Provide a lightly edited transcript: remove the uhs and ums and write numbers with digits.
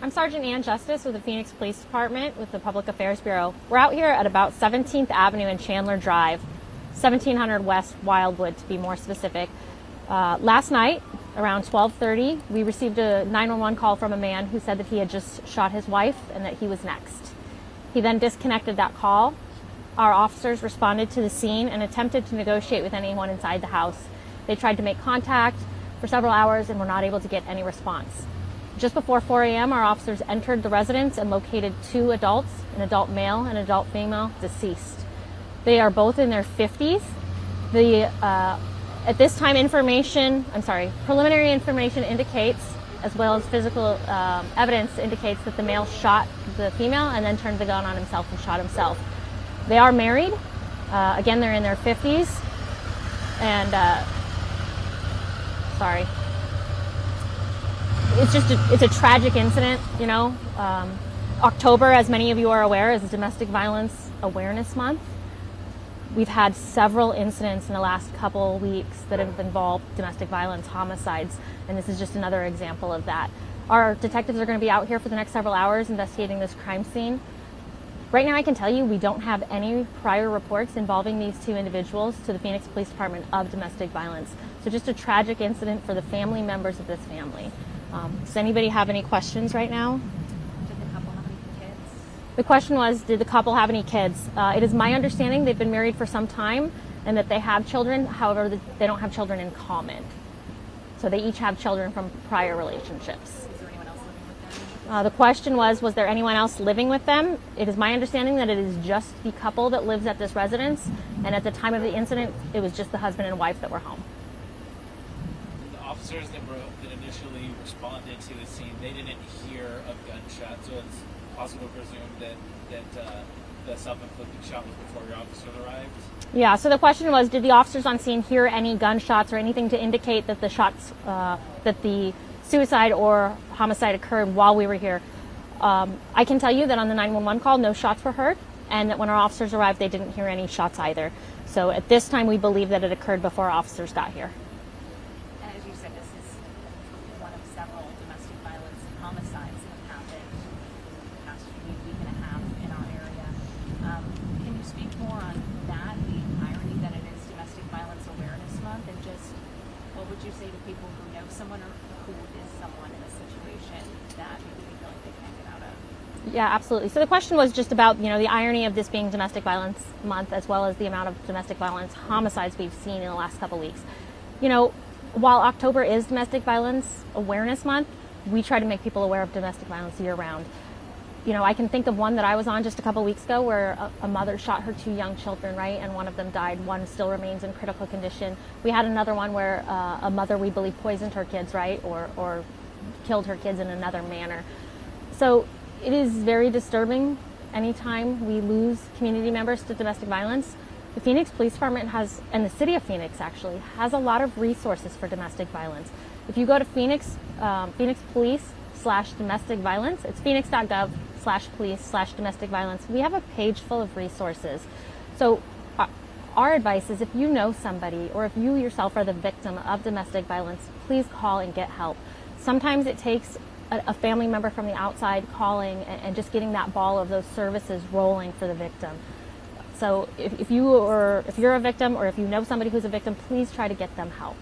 I'm Sergeant Ann Justus with the Phoenix Police Department with the Public Affairs Bureau. We're out here at about 17th Avenue and Chandler Drive, 1700 West Wildwood to be more specific. Last night, around 12:30, we received a 911 call from a man who said that he had just shot his wife and that he was next. He then disconnected that call. Our officers responded to the scene and attempted to negotiate with anyone inside the house. They tried to make contact for several hours and were not able to get any response. Just before 4 a.m., our officers entered the residence and located two adults, an adult male and an adult female, deceased. They are both in their 50s. At this time, preliminary information indicates, as well as physical evidence indicates, that the male shot the female and then turned the gun on himself and shot himself. They are married. Again, they're in their 50s. And, it's a tragic incident, you know. October, as many of you are aware, is Domestic Violence Awareness Month. We've had several incidents in the last couple weeks that have involved domestic violence, homicides, and this is just another example of that. Our detectives are going to be out here for the next several hours investigating this crime scene. Right now, I can tell you we don't have any prior reports involving these two individuals to the Phoenix Police Department of domestic violence. So just a tragic incident for the family members of this family. Does anybody have any questions right now? Did the couple have any kids? The question was, did the couple have any kids? It is my understanding they've been married for some time and that they have children. However, they don't have children in common. So they each have children from prior relationships. Is there anyone else living with them? The question was there anyone else living with them? It is my understanding that it is just the couple that lives at this residence. And at the time of the incident, it was just the husband and wife that were home. The officers that initially responded to the scene, they didn't hear of gunshots, so it's possible to presume that the self-inflicted shot was before your officers arrived? Yeah, so the question was, did the officers on scene hear any gunshots or anything to indicate that the shots, that the suicide or homicide occurred while we were here? I can tell you that on the 911 call, no shots were heard, and that when our officers arrived, they didn't hear any shots either. So at this time, we believe that it occurred before our officers got here. And as you said, this is one of several domestic violence homicides that have happened in the past week and a half in our area. Can you speak more on that, the irony that it is Domestic Violence Awareness Month, and just what would you say to people who know someone or who is someone in a situation that maybe they feel like they can't get out of? Yeah, absolutely. So the question was just about, you know, the irony of this being Domestic Violence Month, as well as the amount of domestic violence homicides we've seen in the last couple weeks. You know, while October is Domestic Violence Awareness Month, we try to make people aware of domestic violence year-round. You know, I can think of one that I was on just a couple weeks ago where a mother shot her two young children, right, and one of them died. One still remains in critical condition. We had another one where a mother, we believe, poisoned her kids, right, or killed her kids in another manner. So it is very disturbing anytime we lose community members to domestic violence. The Phoenix Police Department has, and the city of Phoenix actually, has a lot of resources for domestic violence. If you go to Phoenix Police/domestic violence, it's phoenix.gov/police/domestic violence. We have a page full of resources. So our advice is, if you know somebody or if you yourself are the victim of domestic violence, please call and get help. Sometimes it takes a family member from the outside calling and just getting that ball of those services rolling for the victim. So if you're a victim or if you know somebody who's a victim, please try to get them help.